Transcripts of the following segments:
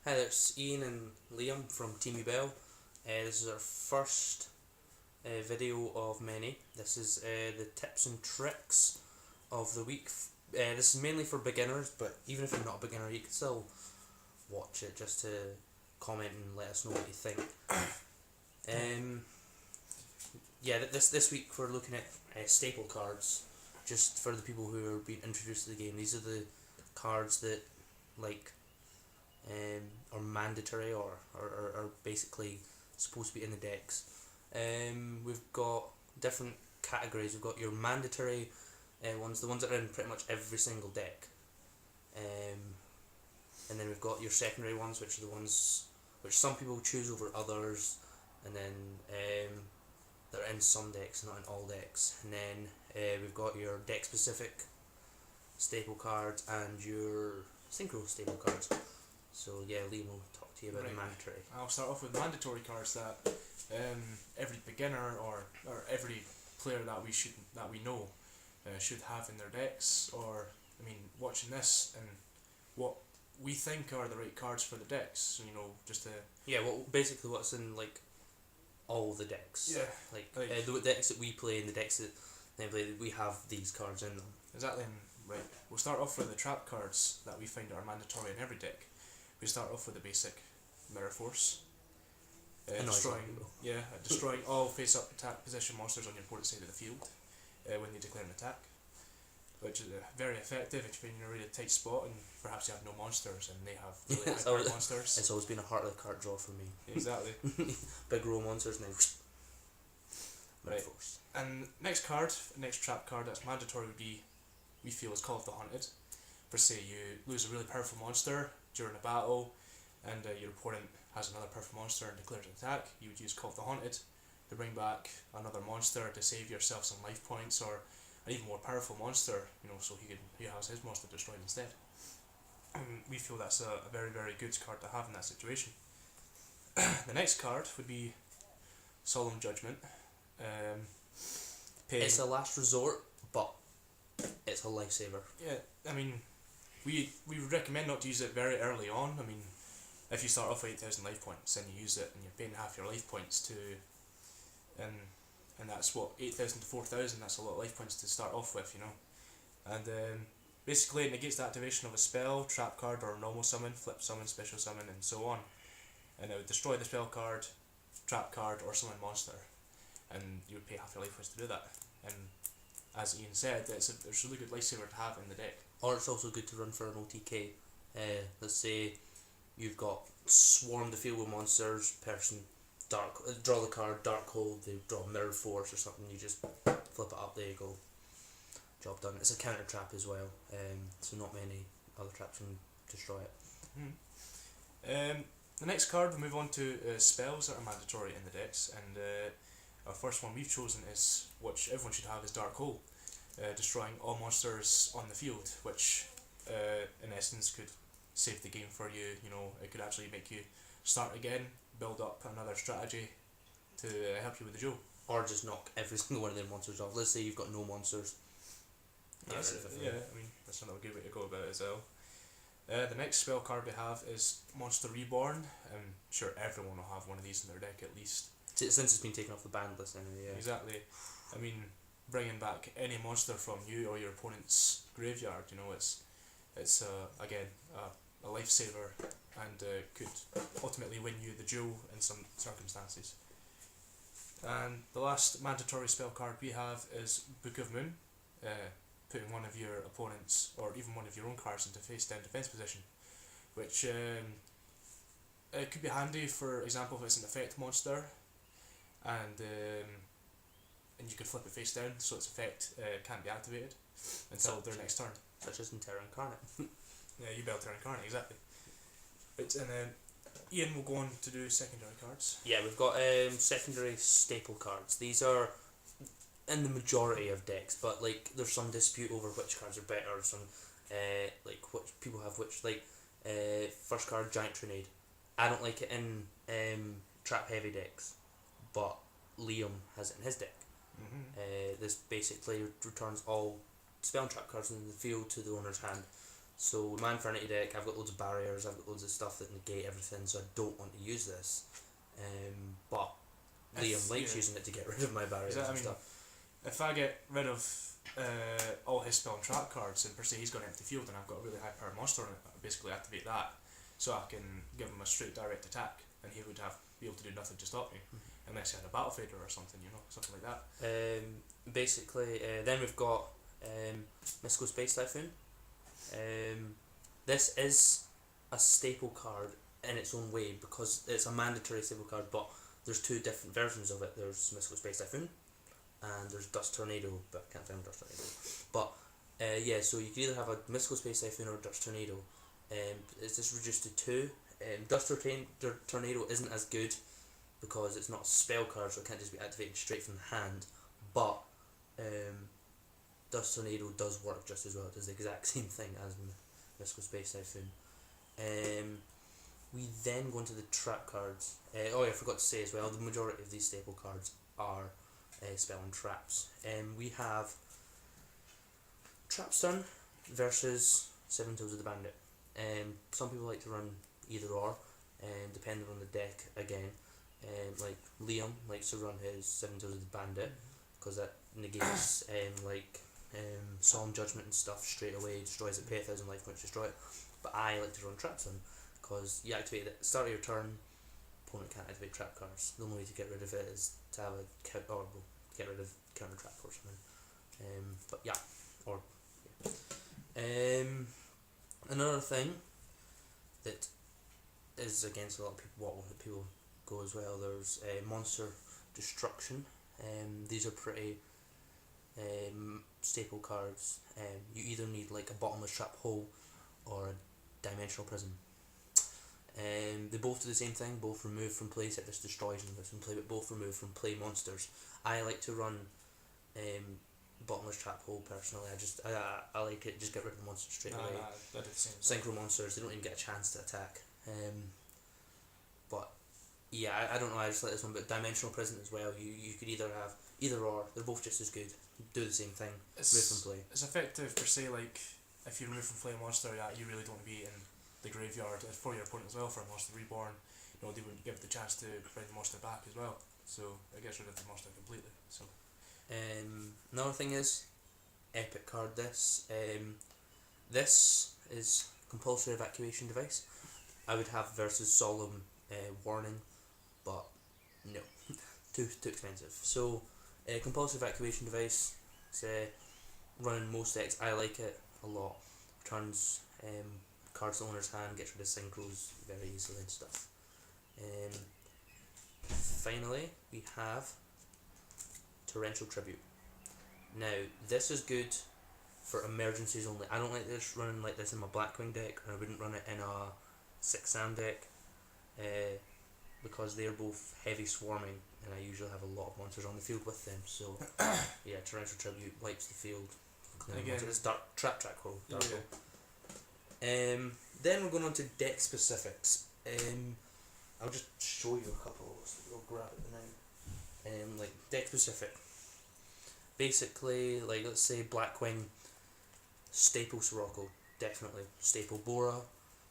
Hi there, it's Ian and Liam from Teamy Bell. This is our first video of many. This is the tips and tricks of the week. This is mainly for beginners, but even if you're not a beginner, you can still watch it just to comment and let us know what you think. This week we're looking at staple cards, just for the people who are being introduced to the game. These are the cards that like are mandatory or are basically supposed to be in the decks. We've got different categories. We've got your mandatory ones, the ones that are in pretty much every single deck. And then we've got your secondary ones, which are the ones which some people choose over others, and then they're in some decks, not in all decks. And then we've got your deck specific staple cards and your synchro staple cards. So yeah, Liam will talk to you about the mandatory. I'll start off with mandatory cards that every beginner or every player that we know should have in their decks. Or watching this and what we think are the right cards for the decks. So, just to Basically what's in like all the decks. Yeah, the decks that we play and the decks that they play, we have these cards in them. Exactly. Right. We'll start off with the trap cards that we find are mandatory in every deck. We start off with the basic Mirror Force. Destroying all face-up attack position monsters on your opponent's side of the field when they declare an attack, which is very effective if you're in a really tight spot and perhaps you have no monsters and they have really high monsters. It's always been a heart of the card draw for me. Exactly. Big row monsters and then Mirror Force. And next trap card that's mandatory we feel is Call of the Haunted. For say you lose a really powerful monster during a battle, and your opponent has another powerful monster and declares an attack, you would use Call of the Haunted to bring back another monster to save yourself some life points, or an even more powerful monster, so he has his monster destroyed instead. We feel that's a very, very good card to have in that situation. The next card would be Solemn Judgment. It's a last resort, but it's a lifesaver. Yeah, we would recommend not to use it very early on. If you start off with 8,000 life points and you use it and you're paying half your life points and that's what, 8,000 to 4,000, that's a lot of life points to start off with, And basically it negates the activation of a spell, trap card, or normal summon, flip summon, special summon, and so on. And it would destroy the spell card, trap card, or summon monster. And you would pay half your life points to do that. And as Ian said, it's a really good lifesaver to have in the deck. Or it's also good to run for an OTK. Let's say you've got swarmed the field with monsters, person, draw the card, Dark Hold, they draw Mirror Force or something, you just flip it up, there you go. Job done. It's a counter trap as well, so not many other traps can destroy it. The next card, we move on to spells that are mandatory in the decks, and our first one we've chosen is, which everyone should have, is Dark Hole. Destroying all monsters on the field, which in essence could save the game for you. It could actually make you start again, build up another strategy to help you with the job. Or just knock every single one of their monsters off. Let's say you've got no monsters. That's another good way to go about it as well. The next spell card we have is Monster Reborn. I'm sure everyone will have one of these in their deck at least. Since it's been taken off the banned list anyway, yeah. Exactly. Bringing back any monster from you or your opponent's graveyard, it's again a lifesaver and could ultimately win you the duel in some circumstances. And the last mandatory spell card we have is Book of Moon, putting one of your opponent's or even one of your own cards into face down defense position, which it could be handy. For example, if it's an effect monster and you can flip it face down, so its effect can't be activated until their next turn. Such as in Terra Incarnate. Yeah, you build Terra Incarnate, exactly. Right, and then Ian will go on to do secondary cards. Yeah, we've got secondary staple cards. These are in the majority of decks, but there's some dispute over which cards are better. Some which people have which first card, Giant Trinade. I don't like it in trap heavy decks, but Liam has it in his deck. This basically returns all spell and trap cards in the field to the owner's hand. So my Infinity deck, I've got loads of barriers, I've got loads of stuff that negate everything, so I don't want to use this. But Liam likes using it to get rid of my barriers and stuff. If I get rid of all his spell and trap cards, and per se he's got an empty field, and I've got a really high power monster on it, I basically activate that, so I can give him a straight direct attack, and he would be able to do nothing to stop me, unless he had a battle fader or something, something like that. Basically, then we've got Mystical Space Typhoon. This is a staple card in its own way because it's a mandatory staple card, but there's two different versions of it. There's Mystical Space Typhoon and there's Dust Tornado, but I can't find Dust Tornado. But so you can either have a Mystical Space Typhoon or Dust Tornado. It's just reduced to two. Dust Tornado isn't as good because it's not a spell card, so it can't just be activated straight from the hand, but Dust Tornado does work just as well. It does the exact same thing as Mystical Space Typhoon. We then go into the trap cards. I forgot to say as well, the majority of these staple cards are spell and traps. We have Trap Stun versus Seven Toes of the Bandit. Some people like to run either or, depending on the deck again. Like Liam likes to run his Seven Toes of the Bandit because that negates Solemn Judgment and stuff straight away, destroys it, pay 1,000 life points, destroy it. But I like to run Trap Stun because you activate it at the start of your turn, opponent can't activate trap cards. The only way to get rid of it is to have get rid of counter trap or something. Another thing that is against a lot of people, what people go as well, there's Monster Destruction. These are pretty staple cards. You either need like a Bottomless Trap Hole or a Dimensional Prism. They both do the same thing, both remove from play, except this destroys them from play, but both remove from play monsters. I like to run Bottomless Trap Hole personally. I like it, just get rid of the monster straight away. I do the same. Synchro monsters, they don't even get a chance to attack. But yeah, I don't know, I just like this one, but Dimensional Prison as well, you could either have either or, they're both just as good, do the same thing, remove from play. It's effective per se, like if you remove from play a monster, you really don't want to be in the graveyard for your opponent as well. For a Monster Reborn, they would give the chance to bring the monster back as well, so it gets rid of the monster completely. So another thing is epic card. This is Compulsory Evacuation Device. I would have versus Solemn Warning, but no, too expensive. So Compulsory Evacuation Device, it's running most decks. I like it a lot. Turns cards to owner's hand, gets rid of synchros very easily and stuff. Finally, we have Torrential Tribute. Now, this is good for emergencies only. I don't like this running like this in my Blackwing deck, and I wouldn't run it in a 6-Sam deck because they're both heavy swarming, and I usually have a lot of monsters on the field with them. So, yeah, Torrential Tribute wipes the field. Again, it's trap hole. Then we're going on to deck specifics. I'll just show you a couple. I'll grab it now. Like deck specific. Basically, like let's say Blackwing, staple Sirocco, definitely. Staple Bora,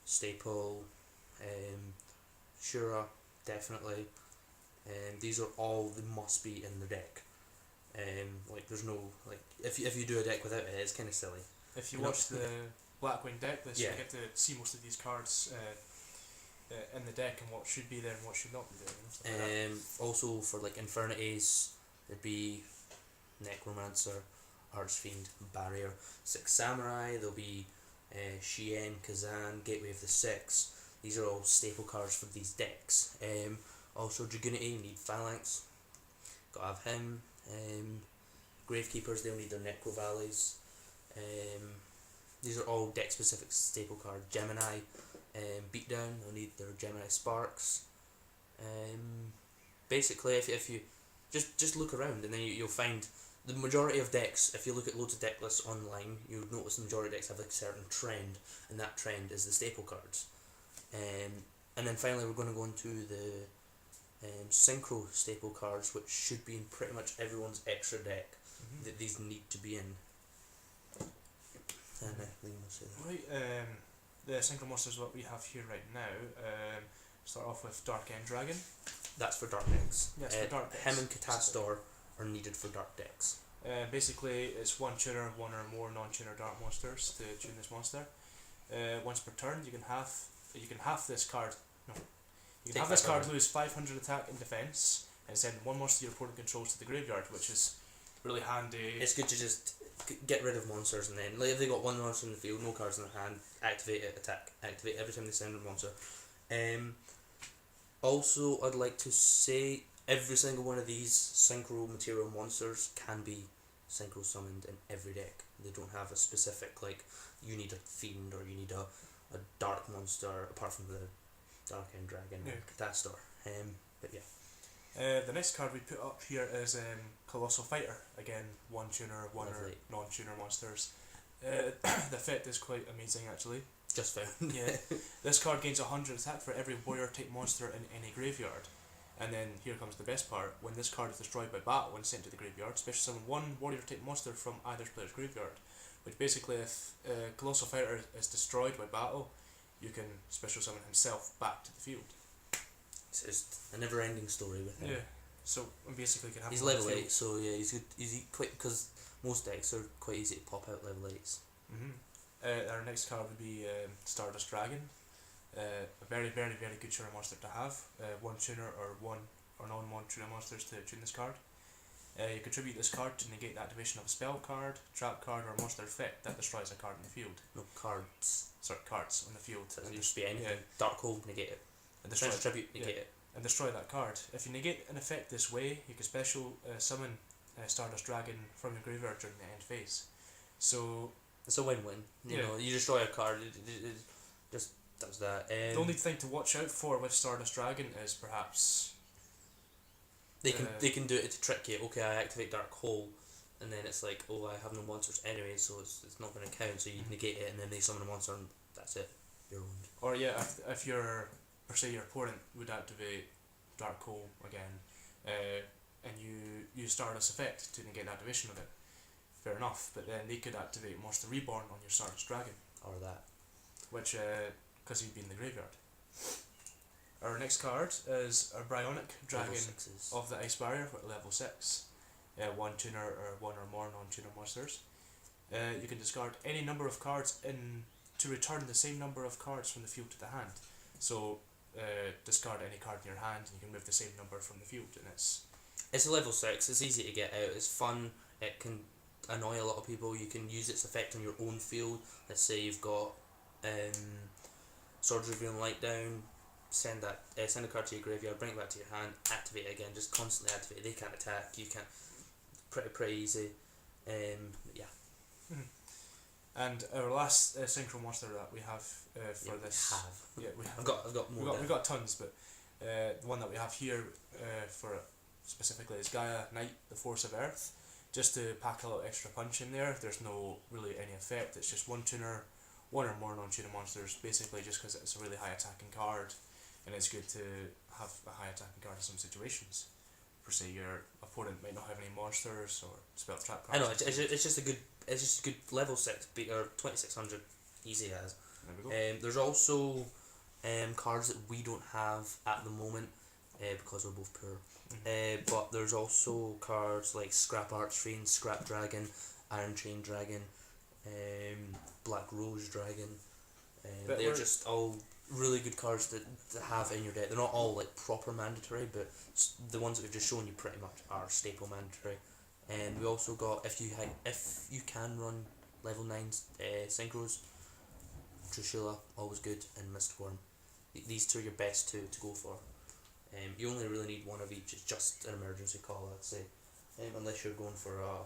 staple Shura, definitely. These are all the must be in the deck. Like there's no like if you do a deck without it, it's kind of silly. If you watch the Blackwing deck list, Yeah. you get to see most of these cards in the deck and what should be there and what should not be there. Stuff like that. Also for like Infernities, there'd be Necromancer, Archfiend, Barrier, 6 Samurai. There'll be Shien, Kazan, Gateway of the Six. These are all staple cards for these decks. Also Dragoonity, you need Phalanx. Gotta have him. Gravekeepers, they'll need their Necro Valleys. These are all deck specific staple cards. Gemini, Beatdown, they'll need their Gemini Sparks. Basically, if you just look around, and then you'll find the majority of decks. If you look at loads of deck lists online, you'll notice the majority of decks have a certain trend, and that trend is the staple cards. And then finally, we're going to go into the synchro staple cards, which should be in pretty much everyone's extra deck that these need to be in. Then Liam will say that. Right, the synchro monsters what we have here right now, start off with Dark End Dragon. That's for dark decks. Yes, for dark decks. Him and Catastor are needed for dark decks. Basically, it's one tuner, one or more non-tuner dark monsters to tune this monster. Once per turn, you can half this card. No, you can have this card lose 500 attack and defense, and send one monster your opponent controls to the graveyard, which is really handy. It's good to just get rid of monsters, and then like if they got one monster in the field, no cards in their hand, activate it, attack, activate every time they send a monster. Also, I'd like to say every single one of these synchro material monsters can be synchro summoned in every deck. They don't have a specific like you need a fiend or you need a dark monster apart from the Dark End Dragon and Catastor. But yeah. The next card we put up here is Colossal Fighter. Again, one tuner, one Lovely. or non-tuner monsters. The effect is quite amazing actually. Just found. Yeah. This card gains 100 attack for every warrior type monster in any graveyard. And then here comes the best part. When this card is destroyed by battle when sent to the graveyard, special summon one warrior type monster from either player's graveyard. Which basically, if Colossal Fighter is destroyed by battle, you can special summon himself back to the field. It's just a never-ending story with him. Yeah. So basically, you can have. He's him on the level field. 8, so yeah, he's good. He's quick because most decks are quite easy to pop out level 8s. Our next card would be Stardust Dragon. A very, very, very good tuner monster to have. One tuner or non-one tuner monsters to tune this card. You contribute this card to negate the activation of a spell card, trap card, or monster effect that destroys a card in the field. No cards. Sorry, cards on the field. So it doesn't just be anything. Dark Hole, negate it. And destroy, Tribute, negate it. and destroy that card. If you negate an effect this way, you can special summon Stardust Dragon from your graveyard during the end phase. So it's a win-win. You know, you destroy a card, it just does that. The only thing to watch out for with Stardust Dragon is perhaps they can do it to trick you. Okay, I activate Dark Hole, and then it's like, oh, I have no monsters anyway, so it's not going to count. So you negate it, and then they summon a monster, and that's it. You're owned. Or yeah, if your per se your opponent would activate Dark Hole again, and you use Stardust effect to negate the activation of it. Fair enough, but then they could activate Monster Reborn on your Stardust Dragon. Or that. Which, because he'd be in the graveyard. Our next card is a Bryonic Dragon of the Ice Barrier at level 6. One tuner or one or more non-tuner monsters. You can discard any number of cards to return the same number of cards from the field to the hand. So, discard any card in your hand and you can move the same number from the field, and it's a level 6, it's easy to get out, it's fun, it can annoy a lot of people. You can use its effect on your own field. Let's say you've got Swords Revealing Light down, send a card to your graveyard, bring it back to your hand, activate it again, just constantly activate it. They can't attack, you can't. Pretty easy. Yeah. And our last synchro monster that we have for this. We have. I've got more. We've got tons, but the one that we have here for it specifically is Gaia Knight, the Force of Earth. Just to pack a little extra punch in there. There's no really any effect. It's just one tuner, one or more non-tuner monsters. Basically, just because it's a really high attacking card, and it's good to have a high attacking card in some situations. Per se, your opponent might not have any monsters or spell trap cards. I know it's just a good level 6 beat or 2600 easy as. There we go. There's also cards that we don't have at the moment because we're both poor. But there's also cards like Scrap Archfiend, Scrap Dragon, Iron Chain Dragon, Black Rose Dragon. They're just all really good cards to have in your deck. They're not all like proper mandatory, but the ones that we've just shown you pretty much are staple mandatory. And we also got if you can run level 9 synchros, Trishula always good, and Mistworm. These two are your best two to go for. You only really need one of each. It's just an emergency call, I'd say, unless you're going for a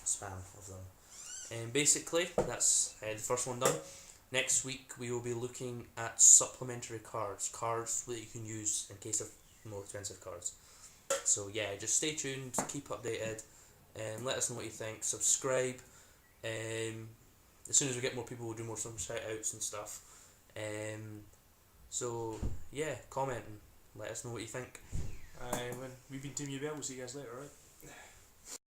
spam of them. Basically, that's the first one done. Next week we will be looking at supplementary cards that you can use in case of more expensive cards. So yeah, just stay tuned, keep updated, and let us know what you think. Subscribe. As soon as we get more people, we'll do more some shout outs and stuff. So yeah, comment and let us know what you think. When we've been Team UBL, we'll see you guys later, alright?